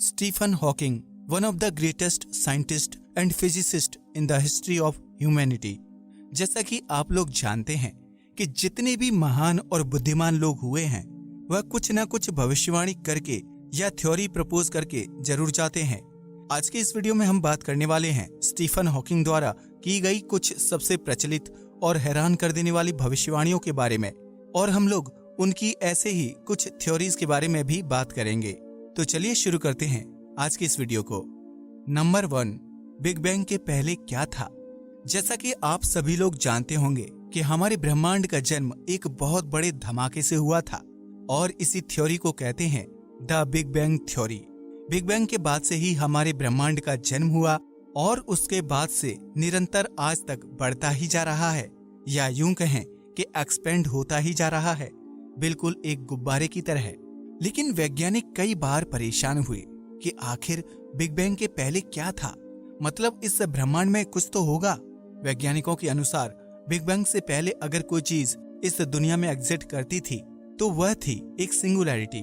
Stephen Hawking, one of the greatest scientists and physicists in the history of humanity। जैसा कि आप लोग जानते हैं कि जितने भी महान और बुद्धिमान लोग हुए हैं वह कुछ न कुछ भविष्यवाणी करके या थ्योरी प्रपोज करके जरूर जाते हैं। आज के इस वीडियो में हम बात करने वाले हैं स्टीफन हॉकिंग द्वारा की गई कुछ सबसे प्रचलित और हैरान कर देने वाली भविष्यवाणियों के बारे में, और हम लोग उनकी ऐसे ही कुछ थ्योरीज के बारे में भी बात करेंगे। तो चलिए शुरू करते हैं आज की इस वीडियो को। नंबर 1, बिग बैंग के पहले क्या था। जैसा कि आप सभी लोग जानते होंगे कि हमारे ब्रह्मांड का जन्म एक बहुत बड़े धमाके से हुआ था, और इसी थ्योरी को कहते हैं the big bang theory. Big bang के बाद से ही हमारे ब्रह्मांड का जन्म हुआ और उसके बाद से निरंतर आज तक बढ़ता ही जा रहा है, या यूं कहें कि एक्सपेंड होता ही जा रहा है, बिल्कुल एक गुब्बारे की तरह। लेकिन वैज्ञानिक कई बार परेशान हुए कि आखिर बिग बैंग के पहले क्या था, मतलब इस ब्रह्मांड में कुछ तो होगा। वैज्ञानिकों के अनुसार बिग बैंग से पहले अगर कोई चीज इस दुनिया में एग्जिस्ट करती थी तो वह थी एक सिंगुलैरिटी,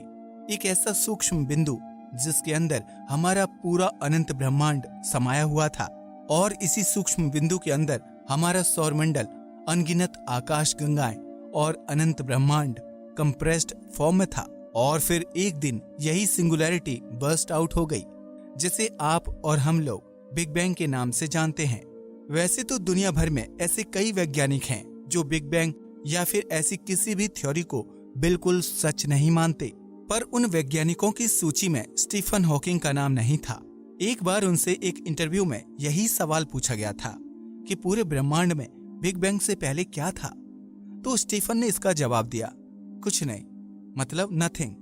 एक ऐसा सूक्ष्म बिंदु जिसके अंदर हमारा पूरा अनंत ब्रह्मांड समाया हुआ था, और इसी सूक्ष्म बिंदु के अंदर हमारा सौरमंडल, अनगिनत आकाश गंगाएं और अनंत ब्रह्मांड कंप्रेस्ड फॉर्म में था। और फिर एक दिन यही सिंगुलैरिटी बर्स्ट आउट हो गई, जिसे आप और हम लोग बिग बैंग के नाम से जानते हैं। वैसे तो दुनिया भर में ऐसे कई वैज्ञानिक हैं जो बिग बैंग या फिर ऐसी किसी भी थ्योरी को बिल्कुल सच नहीं मानते, पर उन वैज्ञानिकों की सूची में स्टीफन हॉकिंग का नाम नहीं था। एक बार उनसे एक इंटरव्यू में यही सवाल पूछा गया था कि पूरे ब्रह्मांड में बिग बैंग से पहले क्या था, तो स्टीफन ने इसका जवाब दिया, कुछ नहीं, मतलब नथिंग।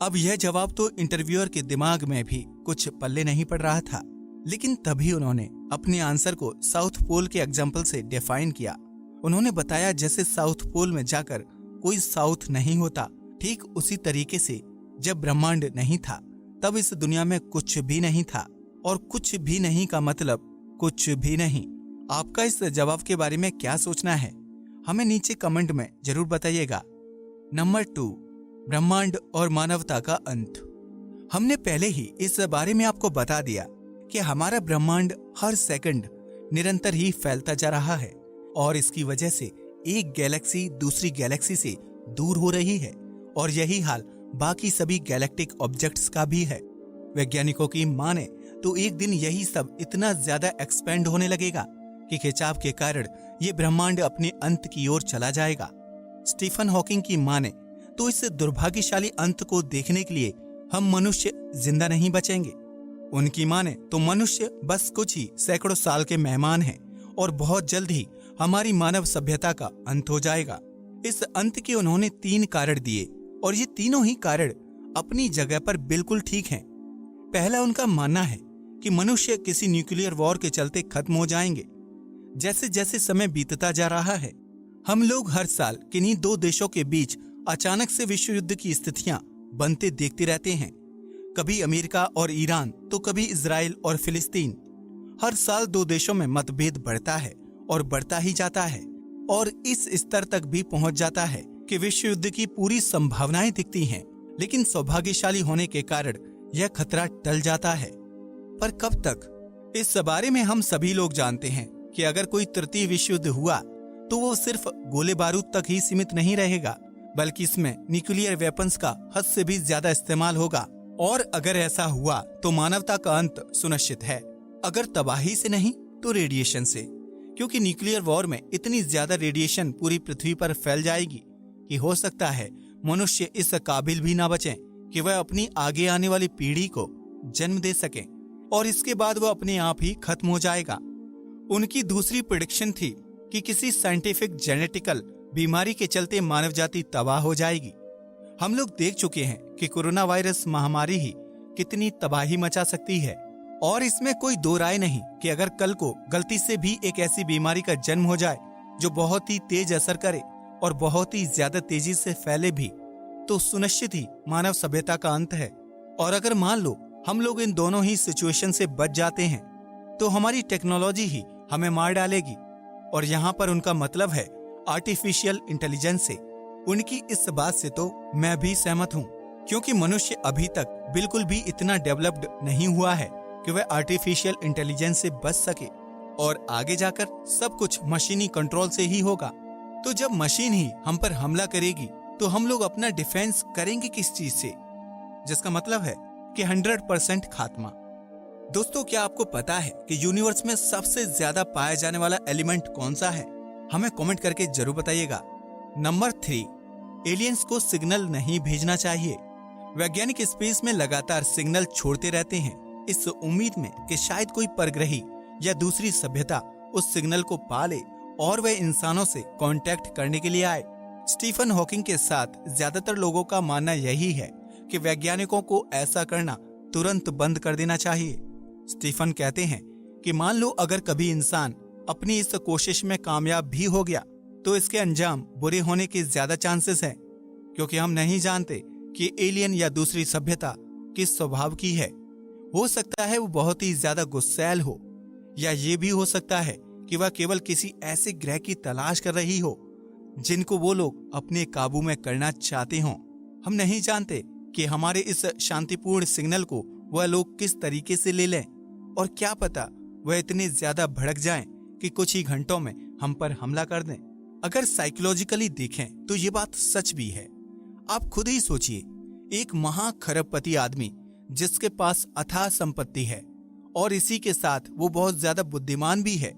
अब यह जवाब तो इंटरव्यूअर के दिमाग में भी कुछ पल्ले नहीं पड़ रहा था, लेकिन तभी उन्होंने अपने आंसर को साउथ पोल के एग्जाम्पल से डिफाइन किया। उन्होंने बताया जैसे साउथ पोल में जाकर कोई साउथ नहीं होता, ठीक उसी तरीके से जब ब्रह्मांड नहीं था तब इस दुनिया में कुछ भी नहीं था, और कुछ भी नहीं का मतलब कुछ भी नहीं। आपका इस जवाब के बारे में क्या सोचना है, हमें नीचे कमेंट में जरूर बताइएगा। नंबर 2, ब्रह्मांड और मानवता का अंत। हमने पहले ही इस बारे में आपको बता दिया कि हमारा ब्रह्मांड हर सेकंड निरंतर ही फैलता जा रहा है, और इसकी वजह से एक गैलेक्सी दूसरी गैलेक्सी से दूर हो रही है, और यही हाल बाकी सभी गैलेक्टिक ऑब्जेक्ट्स का भी है। वैज्ञानिकों की माने तो एक दिन यही सब इतना ज्यादा एक्सपेंड होने लगेगा कि खिंचाव के कारण ये ब्रह्मांड अपने अंत की ओर चला जाएगा। स्टीफन हॉकिंग की माने तो इस दुर्भाग्यशाली अंत को देखने के लिए हम मनुष्य जिंदा नहीं बचेंगे। उनकी माने तो मनुष्य बस कुछ ही सैकड़ों साल के मेहमान हैं, और बहुत जल्द ही हमारी मानव सभ्यता का अंत हो जाएगा। इस अंत के उन्होंने 3 कारण दिए, और ये तीनों ही कारण अपनी जगह पर बिल्कुल ठीक हैं। पहला उनका मानना है कि मनुष्य किसी न्यूक्लियर वॉर के चलते खत्म हो जाएंगे। जैसे जैसे समय बीतता जा रहा है, हम लोग हर साल किन्हीं 2 देशों के बीच अचानक से विश्व युद्ध की स्थितियां बनते देखते रहते हैं। कभी अमेरिका और ईरान, तो कभी इजराइल और फिलिस्तीन। हर साल 2 देशों में मतभेद बढ़ता है और बढ़ता ही जाता है, और इस स्तर तक भी पहुंच जाता है कि विश्व युद्ध की पूरी संभावनाएं दिखती हैं, लेकिन सौभाग्यशाली होने के कारण यह खतरा टल जाता है। पर कब तक? इस बारे में हम सभी लोग जानते हैं कि अगर कोई तृतीय विश्व युद्ध हुआ तो वो सिर्फ गोले बारूद तक ही सीमित नहीं रहेगा, बल्कि इसमें न्यूक्लियर वेपन्स का हद से भी ज्यादा इस्तेमाल होगा। और अगर ऐसा हुआ तो मानवता का अंत सुनिश्चित है। अगर तबाही से नहीं तो रेडिएशन से, क्योंकि न्यूक्लियर वॉर में इतनी ज्यादा रेडिएशन पूरी पृथ्वी पर फैल जाएगी कि हो सकता है मनुष्य इस काबिल भी ना बचें कि वह अपनी आगे आने वाली पीढ़ी को जन्म दे सके, और इसके बाद वह अपने आप ही खत्म हो जाएगा। उनकी दूसरी प्रेडिक्शन थी कि किसी साइंटिफिक जेनेटिकल बीमारी के चलते मानव जाति तबाह हो जाएगी। हम लोग देख चुके हैं कि कोरोना वायरस महामारी ही कितनी तबाही मचा सकती है, और इसमें कोई दो राय नहीं कि अगर कल को गलती से भी एक ऐसी बीमारी का जन्म हो जाए जो बहुत ही तेज असर करे और बहुत ही ज्यादा तेजी से फैले भी, तो सुनिश्चित ही मानव सभ्यता का अंत है। और अगर मान लो हम लोग इन दोनों ही सिचुएशन से बच जाते हैं तो हमारी टेक्नोलॉजी ही हमें मार डालेगी, और यहाँ पर उनका मतलब है आर्टिफिशियल इंटेलिजेंस से। उनकी इस बात से तो मैं भी सहमत हूँ, क्योंकि मनुष्य अभी तक बिल्कुल भी इतना डेवलप्ड नहीं हुआ है कि वह आर्टिफिशियल इंटेलिजेंस से बच सके और आगे जाकर सब कुछ मशीनी कंट्रोल से ही होगा। तो जब मशीन ही हम पर हमला करेगी तो हम लोग अपना डिफेंस करेंगे किस चीज से, जिसका मतलब है कि 100% खात्मा। दोस्तों, क्या आपको पता है कि यूनिवर्स में सबसे ज्यादा पाया जाने वाला एलिमेंट कौन सा है? हमें कमेंट करके जरूर बताइएगा। नंबर 3, एलियंस को सिग्नल नहीं भेजना चाहिए। वैज्ञानिक स्पेस में लगातार सिग्नल छोड़ते रहते हैं इस उम्मीद में कि शायद कोई परग्रही या दूसरी सभ्यता उस सिग्नल को पा ले और वह इंसानों से कांटेक्ट करने के लिए आए। स्टीफन हॉकिंग के साथ ज्यादातर लोगों का मानना यही है कि वैज्ञानिकों को ऐसा करना तुरंत बंद कर देना चाहिए। स्टीफन कहते हैं कि मान लो अगर कभी इंसान अपनी इस कोशिश में कामयाब भी हो गया तो इसके अंजाम बुरे होने के ज्यादा चांसेस हैं, क्योंकि हम नहीं जानते कि एलियन या दूसरी सभ्यता किस स्वभाव की है। हो सकता है वो बहुत ही ज्यादा गुस्सैल हो, या ये भी हो सकता है कि वह केवल किसी ऐसे ग्रह की तलाश कर रही हो जिनको वो लोग अपने काबू में करना चाहते हों। हम नहीं जानते कि हमारे इस शांतिपूर्ण सिग्नल को वह लोग किस तरीके से ले लें, और क्या पता वह इतने ज्यादा भड़क जाएं कि कुछ ही घंटों में हम पर हमला कर दें। अगर साइकोलॉजिकली देखें तो ये बात सच भी है। आप खुद ही सोचिए, एक महाखरबपति आदमी जिसके पास अथाह संपत्ति है और इसी के साथ वो बहुत ज्यादा बुद्धिमान भी है,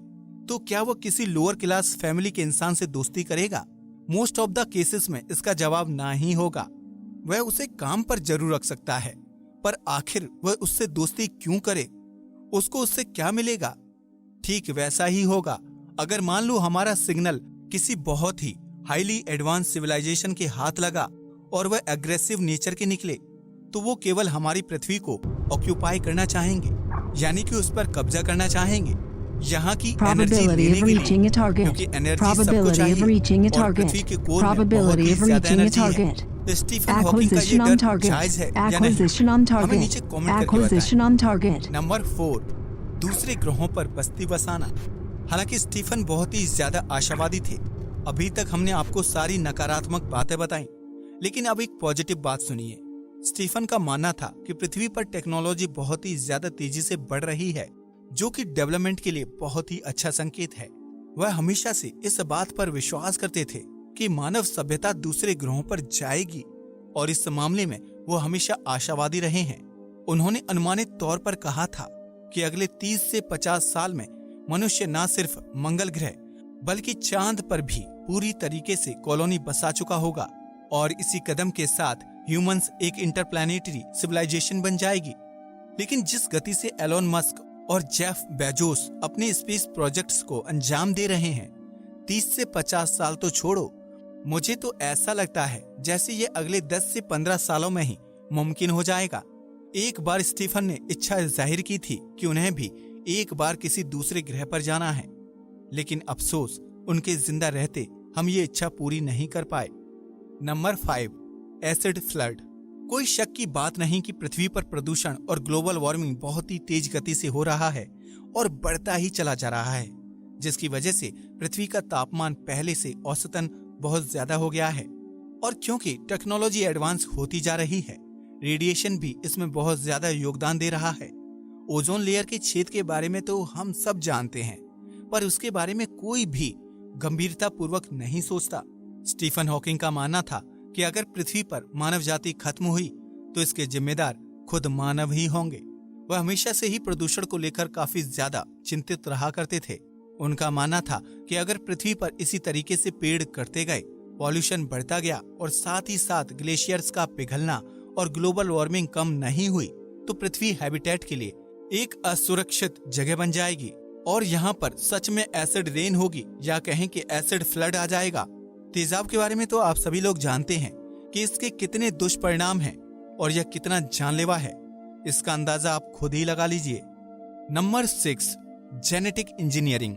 तो क्या वो किसी लोअर क्लास फैमिली के इंसान से दोस्ती करेगा? मोस्ट ऑफ द केसेस में इसका जवाब ना ही होगा। वह उसे काम पर जरूर रख सकता है, पर आखिर वह उससे दोस्ती क्यों करे? उसको उससे क्या मिलेगा? ठीक वैसा ही होगा अगर मान लो हमारा सिग्नल किसी बहुत ही हाईली एडवांस सिविलाइजेशन के हाथ लगा और वह एग्रेसिव नेचर के निकले, तो वो केवल हमारी पृथ्वी को ऑक्यूपाई करना चाहेंगे, यानी कि उस पर कब्जा करना चाहेंगे, यहाँ की एनर्जी लेने के लिए, क्योंकि एनर्जी सबको चाहिए और पृथ्वी के कोर में बहुत ही ज्यादा एनर्जी है। स्टीफन हॉकिंग का ये डर जायज है या नहीं? हमें नीचे कमेंट करके बताएं। नंबर 4, दूसरे ग्रहों पर बस्ती बसाना। हालांकि स्टीफन बहुत ही ज्यादा आशावादी थे। अभी तक हमने आपको सारी नकारात्मक बातें बताई, लेकिन अब एक पॉजिटिव बात सुनिए। स्टीफन का मानना था कि पृथ्वी पर टेक्नोलॉजी बहुत ही ज्यादा तेजी से बढ़ रही है, जो कि डेवलपमेंट के लिए बहुत ही अच्छा संकेत है। वह हमेशा से इस बात पर विश्वास करते थे कि मानव सभ्यता दूसरे ग्रहों पर जाएगी, और इस मामले में वो हमेशा आशावादी रहे हैं। उन्होंने अनुमानित तौर पर कहा था कि अगले 30 से 50 साल में मनुष्य न सिर्फ मंगल ग्रह बल्कि चांद पर भी पूरी तरीके से कॉलोनी बसा चुका होगा, और इसी कदम के साथ ह्यूमंस एक इंटरप्लैनेटरी सिविलाइजेशन बन जाएगी। लेकिन जिस गति से एलोन मस्क और जेफ बेजोस अपने स्पेस प्रोजेक्ट्स को अंजाम दे रहे हैं, 30 से 50 साल तो छोड़ो, मुझे तो ऐसा लगता है जैसे ये अगले 10 से 15 सालों में ही मुमकिन हो जाएगा। एक बार स्टीफन ने इच्छा जाहिर की थी कि उन्हें भी एक बार किसी दूसरे ग्रह पर जाना है, लेकिन अफसोस उनके जिंदा रहते हम ये इच्छा पूरी नहीं कर पाए। Number 5, acid flood. कोई शक की बात नहीं कि पृथ्वी पर प्रदूषण और ग्लोबल वार्मिंग बहुत ही तेज गति से हो रहा है और बढ़ता ही चला जा रहा है, जिसकी वजह से पृथ्वी का तापमान पहले से औसतन बहुत ज्यादा हो गया है। और क्योंकि टेक्नोलॉजी एडवांस होती जा रही है, रेडिएशन भी इसमें बहुत ज्यादा योगदान दे रहा है। ओजोन लेयर के छेद के बारे में तो हम सब जानते हैं, पर उसके बारे में कोई भी गंभीरता पूर्वक नहीं सोचता। स्टीफन हॉकिंग का मानना था कि अगर पृथ्वी पर मानव जाति खत्म हुई तो इसके जिम्मेदार खुद मानव ही होंगे। वह हमेशा से ही प्रदूषण को लेकर काफी ज्यादा चिंतित रहा करते थे। उनका मानना था कि अगर पृथ्वी पर इसी तरीके से पेड़ कटते गए, पॉल्यूशन बढ़ता गया और साथ ही साथ ग्लेशियर्स का पिघलना और ग्लोबल वार्मिंग कम नहीं हुई, तो पृथ्वी हैबिटेट के लिए एक असुरक्षित जगह बन जाएगी और यहाँ पर सच में एसिड रेन होगी, या कहें कि एसिड फ्लड आ जाएगा। तेजाब के बारे में तो आप सभी लोग जानते हैं कि इसके कितने दुष्परिणाम हैं और यह कितना जानलेवा है, इसका अंदाजा आप खुद ही लगा लीजिए। Number 6, genetic engineering.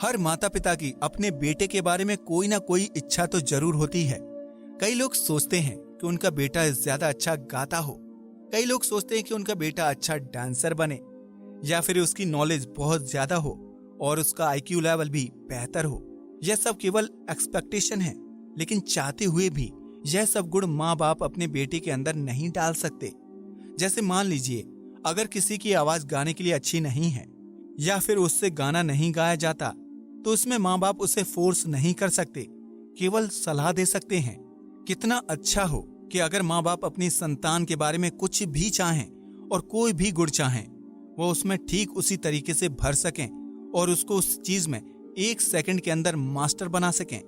हर माता पिता की अपने बेटे के बारे में कोई ना कोई इच्छा तो जरूर होती है। कई लोग सोचते हैं कि उनका बेटा ज्यादा अच्छा गाता हो, कई लोग सोचते हैं कि उनका बेटा अच्छा डांसर बने, या फिर उसकी नॉलेज बहुत ज्यादा हो और उसका IQ लेवल भी बेहतर हो। यह सब केवल एक्सपेक्टेशन है, लेकिन चाहते हुए भी यह सब गुण माँ बाप अपने बेटे के अंदर नहीं डाल सकते। जैसे मान लीजिए, अगर किसी की आवाज गाने के लिए अच्छी नहीं है या फिर उससे गाना नहीं गाया जाता, तो उसमें माँ बाप उसे फोर्स नहीं कर सकते, केवल सलाह दे सकते हैं। कितना अच्छा हो कि अगर माँ बाप अपनी संतान के बारे में कुछ भी चाहें और कोई भी गुण चाहें, वो उसमें ठीक उसी तरीके से भर सकें और उसको उस चीज में 1 सेकंड के अंदर मास्टर बना सकें।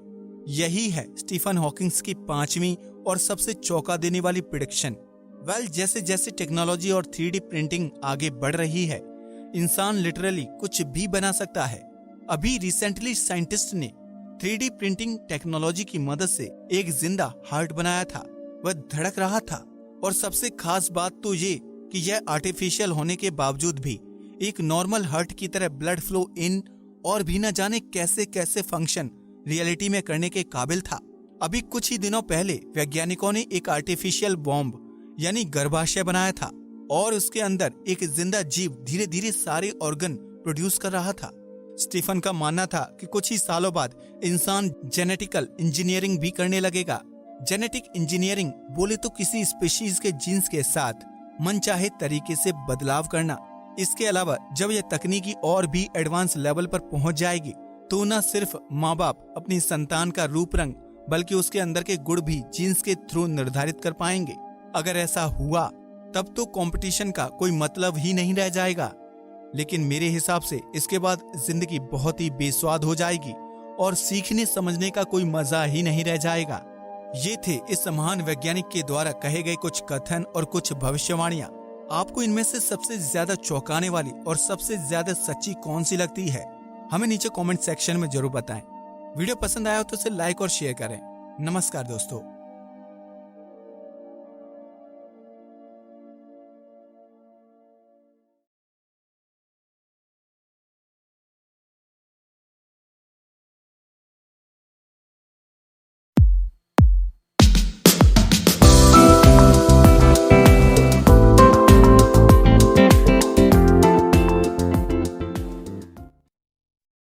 यही है स्टीफन हॉकिंग्स की 5वीं और सबसे चौंका देने वाली प्रेडिक्शन। जैसे जैसे टेक्नोलॉजी और 3D प्रिंटिंग आगे बढ़ रही है, इंसान लिटरली कुछ भी बना सकता है। अभी रिसेंटली साइंटिस्ट ने 3D प्रिंटिंग टेक्नोलॉजी की मदद से एक जिंदा हार्ट बनाया था। वह धड़क रहा था और सबसे खास बात तो ये कि यह आर्टिफिशियल होने के बावजूद भी एक नॉर्मल हार्ट की तरह ब्लड फ्लो इन और भी न जाने कैसे कैसे फंक्शन रियलिटी में करने के काबिल था। अभी कुछ ही दिनों पहले वैज्ञानिकों ने एक आर्टिफिशियल बॉम्ब यानी गर्भाशय बनाया था और उसके अंदर एक जिंदा जीव धीरे धीरे सारे ऑर्गन प्रोड्यूस कर रहा था। स्टीफन का मानना था कि कुछ ही सालों बाद इंसान जेनेटिकल इंजीनियरिंग भी करने लगेगा। जेनेटिक इंजीनियरिंग बोले तो किसी स्पीशीज के जीन्स के साथ मनचाहे तरीके से बदलाव करना। इसके अलावा जब यह तकनीकी और भी एडवांस लेवल पर पहुंच जाएगी, तो न सिर्फ माँ बाप अपनी संतान का रूप रंग बल्कि उसके अंदर के गुण भी जीन्स के थ्रू निर्धारित कर पाएंगे। अगर ऐसा हुआ तब तो कंपटीशन का कोई मतलब ही नहीं रह जाएगा। लेकिन मेरे हिसाब से इसके बाद जिंदगी बहुत ही बेस्वाद हो जाएगी और सीखने समझने का कोई मजा ही नहीं रह जाएगा। ये थे इस महान वैज्ञानिक के द्वारा कहे गए कुछ कथन और कुछ भविष्यवाणियां। आपको इनमें से सबसे ज्यादा चौंकाने वाली और सबसे ज्यादा सच्ची कौन सी लगती है? हमें नीचे कमेंट सेक्शन में जरूर बताएं। वीडियो पसंद आया हो तो इसे लाइक और शेयर करें। नमस्कार दोस्तों।